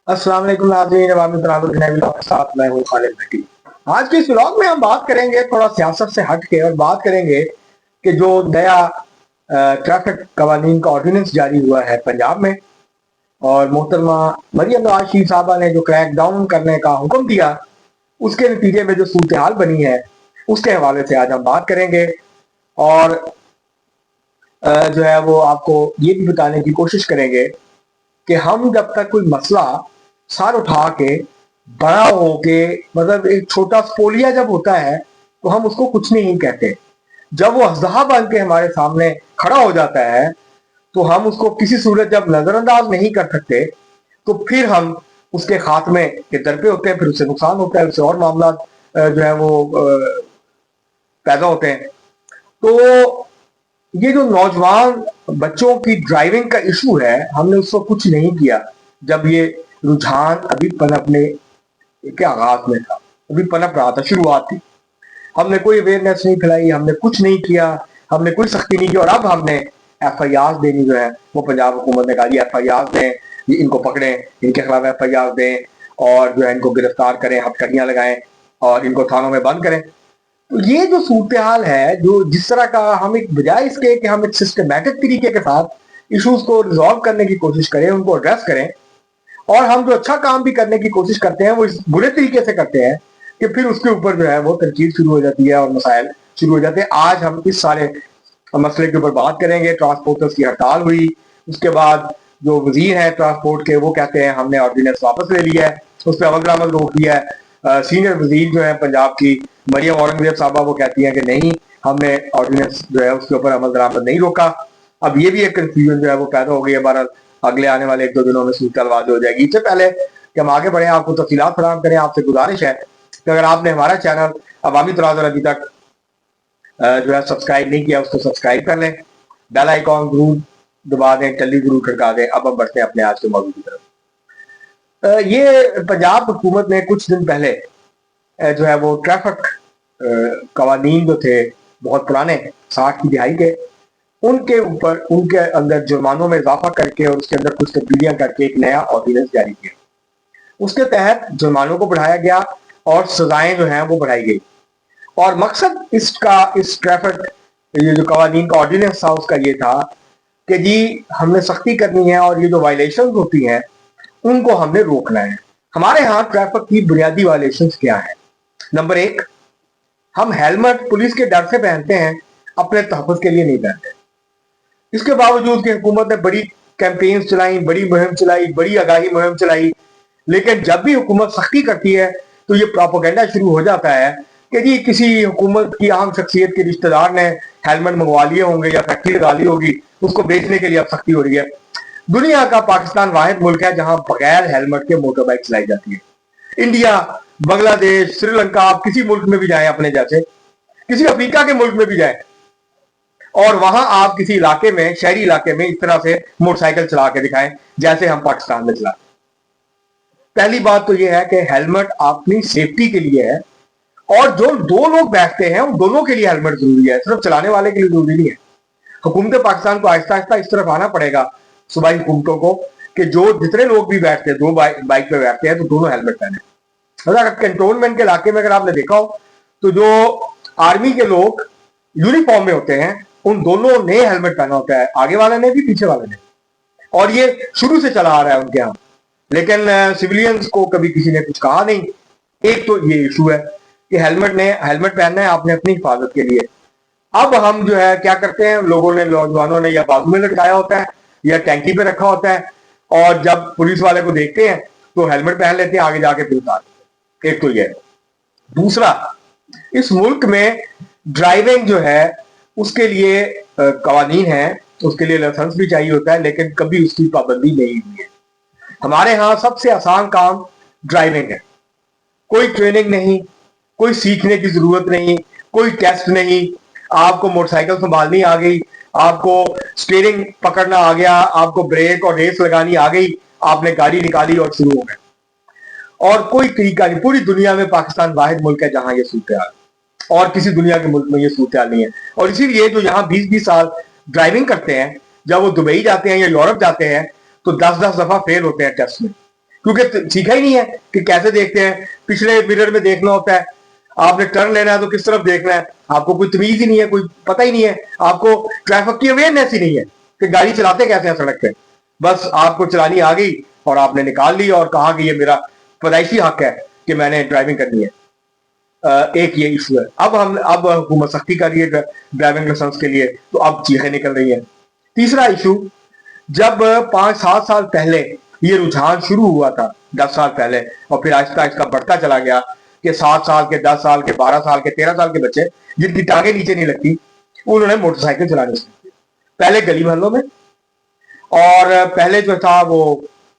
अस्सलाम वालेकुम नाज़रीन, अवामी तनाज़ुर नए व्लॉग के साथ मैं हूँ खालिद भट्टी। आज के इस व्लॉग में हम बात करेंगे थोड़ा सियासत से हट के और बात करेंगे कि जो नया ट्रैफिक कवानीन का ऑर्डिनेंस जारी हुआ है पंजाब में और मोहतरमा मरियम नवाज शरीफ साहबा ने जो क्रैक डाउन करने का हुक्म दिया, उसके नतीजे में जो सूरत हाल बनी है उसके हवाले से आज हम बात करेंगे। और जो है वो आपको ये भी बताने की कोशिश करेंगे कि हम जब तक कोई मसला सर उठा के बड़ा हो के, मतलब एक छोटा स्पोलिया जब होता है तो हम उसको कुछ नहीं कहते। जब वो अजहा बन के हमारे सामने खड़ा हो जाता है तो हम उसको किसी सूरत जब नजरअंदाज नहीं कर सकते, तो फिर हम उसके खात्मे के दर पे होते हैं, फिर उससे नुकसान होता है, उससे और मामला जो है वो पैदा होते हैं। तो ये जो नौजवान बच्चों की ड्राइविंग का इशू है, हमने उसको कुछ नहीं किया जब ये रुझान अभी पनपने के आगाज में था, अभी पनप रहा था, शुरुआत थी। हमने कोई अवेयरनेस नहीं फैलाई, हमने कुछ नहीं किया, हमने कोई सख्ती नहीं की। और अब हमने एफ आई आर देनी जो है वो पंजाब हुकूमत ने कहा एफ आई आर दें, ये इनको पकड़ें, इनके खिलाफ एफ आई आर दें और जो है इनको गिरफ्तार करें, हथकड़ियां लगाएं और इनको थानों में बंद करें। तो ये जो सूरत हाल है, जो जिस तरह का हम एक बजाय इसके कि हम एक सिस्टमैटिक तरीके के साथ इश्यूज को रिजॉल्व करने की कोशिश करें, उनको एड्रेस करें, और हम जो अच्छा काम भी करने की कोशिश करते हैं वो इस बुरे तरीके से करते हैं कि फिर उसके ऊपर जो है वो तनकीद शुरू हो जाती है और मसाइल शुरू हो जाते हैं। आज हम इस सारे मसले के ऊपर बात करेंगे। ट्रांसपोर्टर्स की हड़ताल हुई, उसके बाद जो वजीर हैं ट्रांसपोर्ट के वो कहते हैं हमने ऑर्डिनेंस वापस ले लिया है, उस पर अमल दरामद रोक दिया है। सीनियर वजीर जो है पंजाब की मरियम औरंगजेब साहबा वो कहती हैं कि नहीं, हमने ऑर्डिनेंस जो है उसके ऊपर अमल दरामद नहीं रोका। अब ये भी एक कंफ्यूजन जो है वो पैदा हो गई है। बहरहाल अगले आने वाले एक दो दिनों में सूरत वाज़ हो जाएगी। इससे पहले कि हम आगे बढ़े, आपको तफसीलात फराहम करें, आपसे गुजारिश है कि अगर आपने हमारा चैनल अवामी तनाज़ुर अभी तक जो है सब्सक्राइब नहीं किया, उसको सब्सक्राइब कर लें, बेल आइकॉन जरूर दबा दें, टल्ली जरूर खड़का दें। अब हम बढ़ते हैं अपने आज के मौजूद की तरफ। ये पंजाब हुकूमत ने कुछ दिन पहले जो है वो ट्रैफिक कवानीन जो थे बहुत पुराने 60 की दिहाई के, उनके ऊपर उनके अंदर जुर्मानों में इजाफा करके और उसके अंदर कुछ तब्दीलियां करके एक नया ऑर्डिनेंस जारी किया। उसके तहत जुर्मानों को बढ़ाया गया और सजाएं जो हैं वो बढ़ाई गई। और मकसद इसका, इस ट्रैफिक ये जो कवानीन का ऑर्डिनेंस था उसका ये था कि जी हमने सख्ती करनी है और ये जो वायलेशन होती हैं उनको हमने रोकना है। हमारे यहाँ ट्रैफिक की बुनियादी वायलेशन क्या है? नंबर एक, हम हेलमेट पुलिस के डर से पहनते हैं, अपने तहफ़्फ़ुज़ के लिए नहीं पहनते। इसके बावजूद कि हुकूमत ने बड़ी कैंपेन्स चलाई, बड़ी मुहिम चलाई, बड़ी आगाही मुहिम चलाई, लेकिन जब भी हुकूमत सख्ती करती है तो ये प्रोपेगेंडा शुरू हो जाता है कि जी किसी हुकूमत की आम शख्सियत के रिश्तेदार ने हेलमेट मंगवा लिए होंगे या फैक्ट्री लगा ली होगी, उसको बेचने के लिए अब सख्ती हो रही है। दुनिया का पाकिस्तान वाहिद मुल्क है जहां बगैर हेलमेट के मोटर बाइक चलाई जाती है। इंडिया, बांग्लादेश, श्रीलंका, आप किसी मुल्क में भी जाएं अपने जैसे, किसी अफ्रीका के मुल्क में भी जाएं और वहां आप किसी इलाके में, शहरी इलाके में इस तरह से मोटरसाइकिल चला के दिखाएं जैसे हम पाकिस्तान में चला। पहली बात तो यह है कि हेलमेट अपनी सेफ्टी के लिए है और जो दो लोग बैठते हैं उन दोनों के लिए हेलमेट जरूरी है, सिर्फ चलाने वाले के लिए जरूरी नहीं है। हुकूमत पाकिस्तान को आहिस्ता आहिस्ता इस तरफ आना पड़ेगा, सूबाई हुकूमतों को, कि जो जितने लोग भी बैठते हैं, दो बाइक पे बैठते हैं तो दोनों हेलमेट पहने। अगर कंटोनमेंट के इलाके में अगर आपने देखा हो तो जो आर्मी के लोग यूनिफॉर्म में होते हैं उन दोनों ने हेलमेट पहना होता है, आगे वाले ने भी पीछे वाले ने, और ये शुरू से चला आ रहा है उनके यहाँ। लेकिन सिविलियंस को कभी किसी ने कुछ कहा नहीं। एक तो ये इशू है कि हेलमेट पहनना है आपने अपनी हिफाजत के लिए। अब हम जो है क्या करते हैं, लोगों ने, नौजवानों ने या बाजू में लटकाया होता है या टैंकी पे रखा होता है, और जब पुलिस वाले को देखते हैं तो हेलमेट पहन लेते हैं, आगे जाके फिर उतार देते हैं। एक तो ये है। दूसरा, इस मुल्क में ड्राइविंग जो है उसके लिए कवानीन है, उसके लिए लाइसेंस भी चाहिए होता है, लेकिन कभी उसकी पाबंदी नहीं हुई है। हमारे यहाँ सबसे आसान काम ड्राइविंग है। कोई ट्रेनिंग नहीं, कोई सीखने की जरूरत नहीं, कोई टेस्ट नहीं। आपको मोटरसाइकिल संभालनी आ गई, आपको स्टीयरिंग पकड़ना आ गया, आपको ब्रेक और रेस लगानी आ गई, आपने गाड़ी निकाली और शुरू हो गए। और कोई तरीका नहीं। पूरी दुनिया में पाकिस्तान वाहिद मुल्क है जहां ये सूरत हाल, और किसी दुनिया के मुल्क में ये सूरत हाल नहीं है। और इसीलिए जो यहाँ 20-20 साल ड्राइविंग करते हैं, जब वो दुबई जाते हैं या यूरोप जाते हैं तो 10-10 दफा फेल होते हैं टेस्ट में। क्योंकि सीखा ही नहीं है कि कैसे देखते हैं। पिछले मिरर में देखना होता है, आपने टर्न लेना है तो किस तरफ देखना है, आपको कोई तमीज ही नहीं है, कोई पता ही नहीं है, आपको ट्रैफिक की अवेयरनेस ही नहीं है कि गाड़ी चलाते कैसे हैं सड़क पे। बस आपको चलानी आ गई और आपने निकाल ली और कहा कि ये मेरा पैदाइशी हक है कि मैंने ड्राइविंग करनी है। एक ये इशू है। अब हुकूमत सख्ती कर रही है ड्राइविंग लाइसेंस के लिए, तो अब चीखें निकल रही है। तीसरा इशू, जब 5-7 साल पहले ये रुझान शुरू हुआ था, 10 साल पहले, और फिर आहिस्ता आहिस्ता बढ़ता चला गया कि 7 साल के, 10 साल के, 12 साल के, 13 साल के बच्चे जिनकी टांगे नीचे नहीं लगती, उन्होंने मोटरसाइकिल चलानी शुरू की। पहले गली मोहल्लों में, और पहले जो था वो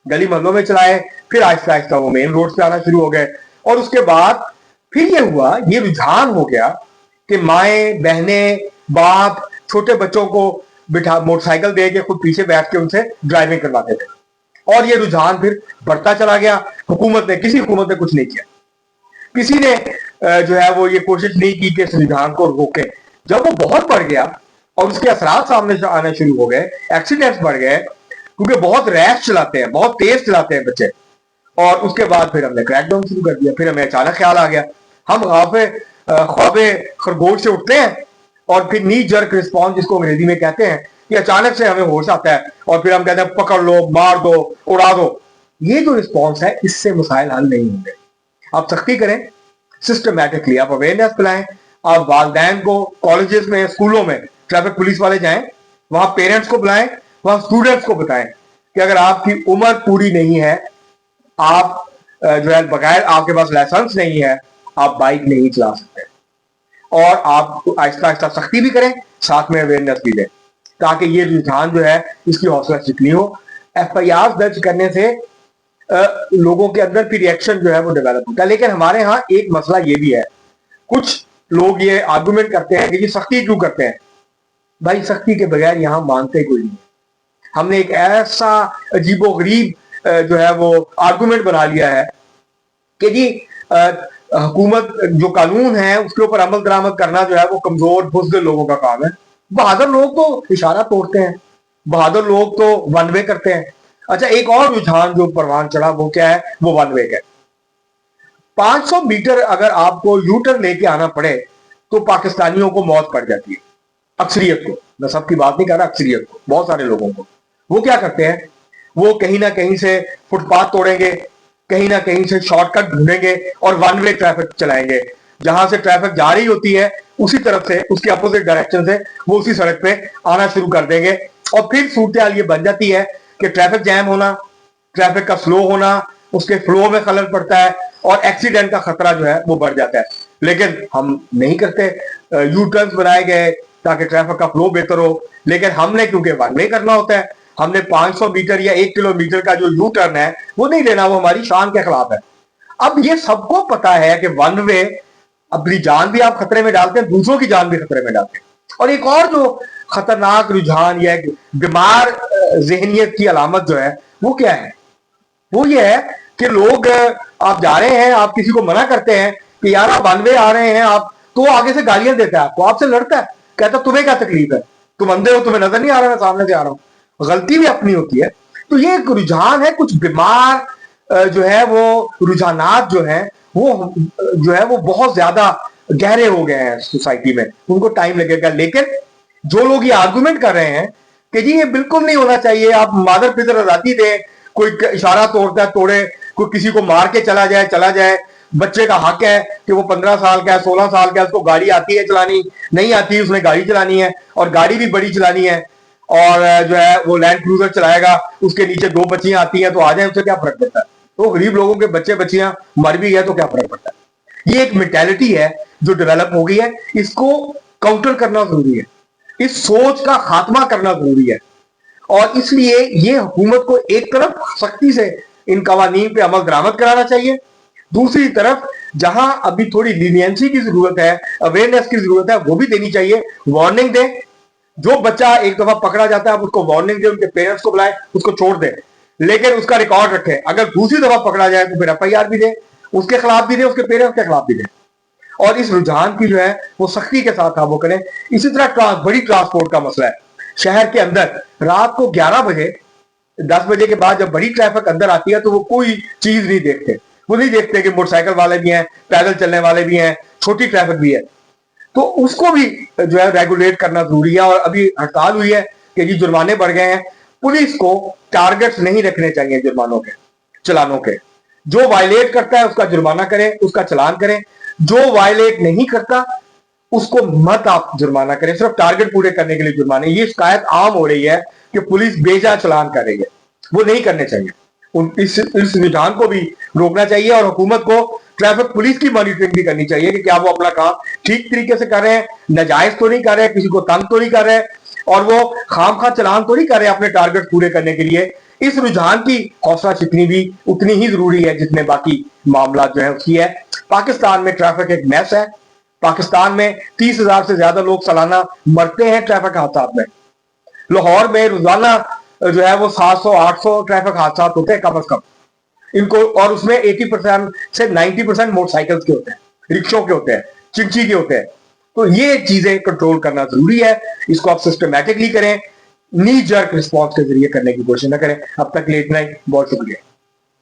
गली मोहल्लों में चलाए, फिर आहिस्ता आहिस्ता वो मेन रोड पे आना शुरू हो गए। और उसके बाद फिर ये हुआ, ये रुझान हो गया कि माएं, बहनें, बाप छोटे बच्चों को बिठा मोटरसाइकिल दे के खुद पीछे बैठ के उनसे ड्राइविंग करवाते थे। और ये रुझान फिर बढ़ता चला गया। किसी हुकूमत ने कुछ नहीं किया, किसी ने जो है वो ये कोशिश नहीं की कि इस रुझान को रोके। जब वो बहुत बढ़ गया और उसके असरात सामने से आने शुरू हो गए, एक्सीडेंट्स बढ़ गए, क्योंकि बहुत रैश चलाते हैं, बहुत तेज चलाते हैं बच्चे। और उसके बाद फिर हमने क्रैकडाउन शुरू कर दिया। फिर हमें अचानक ख्याल आ गया, हम ख्वाबे खरगोश से उठते हैं और फिर नी जर्क रिस्पॉन्स, जिसको अंग्रेजी में कहते हैं, कि अचानक से हमें होश आता है और फिर हम कहते हैं पकड़ लो, मार दो, उड़ा दो। ये जो रिस्पॉन्स है, इससे मसाइल हल नहीं होंगे। आप सख्ती करें सिस्टमैटिकली, आप अवेयरनेस फैलाएं, आप वालिदैन को कॉलेजेस में, स्कूलों में ट्रैफिक पुलिस वाले जाएं, वहां पेरेंट्स को बुलाएं, वहां स्टूडेंट्स को बताएं कि अगर आपकी उम्र पूरी नहीं है, आप जो है बगैर, आपके पास लाइसेंस नहीं है, आप बाइक नहीं चला सकते। और आप आहिस्ता आहिस्ता सख्ती भी करें, साथ में अवेयरनेस भी दें, ताकि ये रुझान जो है इसकी हौसला चिकनी हो। FIR दर्ज करने से लोगों के अंदर फिर रिएक्शन जो है वो डेवलप होता है। लेकिन हमारे यहाँ एक मसला ये भी है, कुछ लोग ये आर्गुमेंट करते हैं कि ये सख्ती क्यों करते हैं। भाई, सख्ती के बगैर यहाँ मानते कोई नहीं। हमने एक ऐसा अजीबोगरीब जो है वो आर्गुमेंट बना लिया है कि जी हुकूमत जो कानून है उसके ऊपर अमल दरामद करना जो है वो कमजोर बुज़दिल लोगों का काम है। बहादुर लोग तो इशारा तोड़ते हैं, बहादुर लोग तो वन वे करते हैं। अच्छा, एक और रुझान जो परवान चढ़ा वो क्या है, वो वन वे का। 500 मीटर अगर आपको यू टर्न लेके आना पड़े तो पाकिस्तानियों को मौत पड़ जाती है, अक्सरियत को। मैं सबकी बात नहीं कर रहा, अक्सरियत को, बहुत सारे लोगों को। वो क्या करते हैं, वो कहीं ना कहीं से फुटपाथ तोड़ेंगे, कहीं ना कहीं से शॉर्टकट ढूंढेंगे और वन वे ट्रैफिक चलाएंगे। जहां से ट्रैफिक जा रही होती है उसी तरफ से, उसके अपोजिट डायरेक्शन से वो उसी सड़क पे आना शुरू कर देंगे। और फिर सूरत हाल ये बन जाती है कि ट्रैफिक जैम होना, ट्रैफिक का स्लो होना, उसके फ्लो में खलल पड़ता है और एक्सीडेंट का खतरा जो है वो बढ़ जाता है। लेकिन हम नहीं करते। यू टर्न्स बनाए गए ताकि ट्रैफिक का फ्लो बेहतर हो, लेकिन हमने क्योंकि वन वे करना होता है, हमने 500 मीटर या 1 किलोमीटर का जो यू टर्न है वो नहीं लेना, वो हमारी शान के खिलाफ है। अब ये सबको पता है कि वन वे अपनी जान भी आप खतरे में डालते हैं, दूसरों की जान भी खतरे में डालते हैं। और एक और जो खतरनाक रुझान या बीमार जहनियत की अलामत जो है वो क्या है, वो ये है कि लोग, आप जा रहे हैं, आप किसी को मना करते हैं कि यार आप वन वे आ रहे हैं, आप, तो आगे से गालियां देता है आपको, आपसे लड़ता है, कहता तुम्हें क्या तकलीफ है, तुम अंधे हो, तुम्हें नजर नहीं आ रहा, मैं सामने से आ रहा हूं। गलती भी अपनी होती है। तो ये एक रुझान है, कुछ बीमार जो है वो रुझानात जो है वो बहुत ज्यादा गहरे हो गए हैं सोसाइटी में, उनको टाइम लगेगा। लेकिन जो लोग ये आर्गुमेंट कर रहे हैं कि जी ये बिल्कुल नहीं होना चाहिए, आप मादर पितर आजादी दें, कोई इशारा तोड़ता है तोड़े, कोई किसी को मार के चला जाए, बच्चे का हक है कि वो 15 साल का है, 16 साल का है, उसको गाड़ी आती है चलानी, नहीं आती है उसने गाड़ी चलानी है, और गाड़ी भी बड़ी चलानी है, और जो है वो लैंड क्रूजर चलाएगा, उसके नीचे 2 बच्चियां आती हैं तो आ जाए, उससे क्या फर्क पड़ता है। तो गरीब लोगों के बच्चे बच्चियां मर भी गए तो क्या फर्क पड़ता है। ये एक मेंटालिटी है जो डेवलप हो गई है, इसको काउंटर करना जरूरी है, इस सोच का खात्मा करना जरूरी है। और इसलिए ये हुकूमत को एक तरफ सख्ती से इन कवानीन पे अमल दरामद कराना चाहिए, दूसरी तरफ जहां अभी थोड़ी लीनियंसी की जरूरत है, अवेयरनेस की जरूरत है, वो भी देनी चाहिए। वार्निंग दे, जो बच्चा एक दफा पकड़ा जाता है आप उसको वार्निंग दे, उनके पेरेंट्स को बुलाए, उसको छोड़ दे, लेकिन उसका रिकॉर्ड रखे। अगर दूसरी दफा पकड़ा जाए तो फिर FIR भी दे, उसके खिलाफ भी दे, उसके पेरेंट्स के खिलाफ भी दे। और इस रुझान की जो है वो सख्ती के साथ काबू करें। इसी तरह बड़ी ट्रांसपोर्ट का मसला है। शहर के अंदर रात को 11 बजे 10 बजे के बाद जब बड़ी ट्रैफिक अंदर आती है तो वो कोई चीज नहीं देखते, वो नहीं देखते कि मोटरसाइकिल वाले भी हैं, पैदल चलने वाले भी हैं, छोटी ट्रैफिक भी है, तो उसको भी जो है रेगुलेट करना जरूरी है। और अभी हड़ताल हुई है कि जी जुर्माने बढ़ गए हैं, पुलिस को टारगेट्स नहीं रखने चाहिए जुर्मानों के, चलानों के। जो वायलेट करता है उसका जुर्माना करें, उसका चलान करें, जो वायलेट नहीं करता उसको मत आप जुर्माना करें, सिर्फ टारगेट पूरे करने के लिए जुर्माने। ये शिकायत आम हो रही है कि पुलिस बेजा चलान कर रही है, वो नहीं करने चाहिए। इस रुझान को भी रोकना चाहिए और हुकूमत को ट्रैफिक पुलिस की मॉनिटरिंग भी करनी चाहिए कि क्या वो अपना काम ठीक तरीके से कर रहे हैं, नाजायज तो नहीं कर रहे हैं, किसी को तंग तो नहीं कर रहे हैं, और वो खामखा चलान तो नहीं कर रहे अपने टारगेट पूरे करने के लिए। इस रुझान की हौसला चिकनी भी उतनी ही जरूरी है जितने बाकी मामला जो है उसकी है। पाकिस्तान में ट्रैफिक एक मैस है। पाकिस्तान में 30,000 से ज्यादा लोग सालाना मरते हैं ट्रैफिक हादसा में। लाहौर में रोजाना जो है वो 700-800 ट्रैफिक हादसा होते हैं कम से कम इनको, और उसमें 80% से 90% मोटरसाइकिल के होते हैं, रिक्शों के होते हैं, चिंची के होते हैं। तो ये चीजें कंट्रोल करना जरूरी है, इसको आप सिस्टमैटिकली करें, नी जर्क रिस्पॉन्स के जरिए करने की कोशिश ना करें। अब तक लेट नहीं, बहुत शुक्रिया।